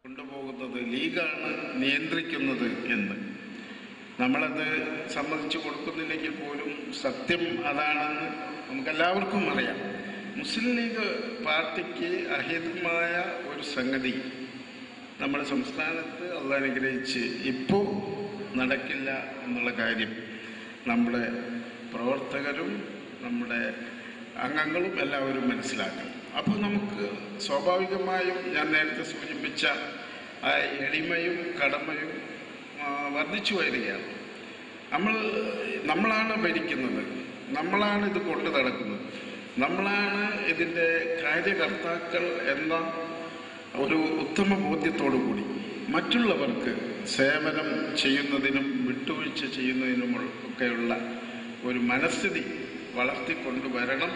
കൊണ്ടുപോകുന്നത് ലീഗാണ് നിയന്ത്രിക്കുന്നത് എന്ന് നമ്മളത് സമ്മതിച്ചു കൊടുക്കുന്നില്ലെങ്കിൽ പോലും സത്യം അതാണെന്ന് നമുക്കെല്ലാവർക്കും അറിയാം. മുസ്ലിം ലീഗ് പാർട്ടിക്ക് അഹിതമായ ഒരു സംഗതി നമ്മുടെ സംസ്ഥാനത്ത് അള്ളാഹ് അനുഗ്രഹിച്ച് ഇപ്പോൾ നടക്കില്ല എന്നുള്ള കാര്യം നമ്മുടെ പ്രവർത്തകരും നമ്മുടെ അംഗങ്ങളും എല്ലാവരും മനസ്സിലാക്കണം. അപ്പോൾ നമുക്ക് സ്വാഭാവികമായും ഞാൻ നേരത്തെ സൂചിപ്പിച്ച ആ എളിമയും കടമയും വർദ്ധിച്ചു വരികയാണ്. നമ്മളാണ് ഭരിക്കുന്നത്, നമ്മളാണ് ഇത് കൊണ്ടു നടക്കുന്നത്, നമ്മളാണ് ഇതിൻ്റെ കാര്യകർത്താക്കൾ എന്ന ഒരു ഉത്തമ ബോധ്യത്തോടു കൂടി മറ്റുള്ളവർക്ക് സേവനം ചെയ്യുന്നതിനും വിട്ടുവീഴ്ച ചെയ്യുന്നതിനും ഒക്കെയുള്ള ഒരു മനസ്ഥിതി വളർത്തിക്കൊണ്ടുവരണം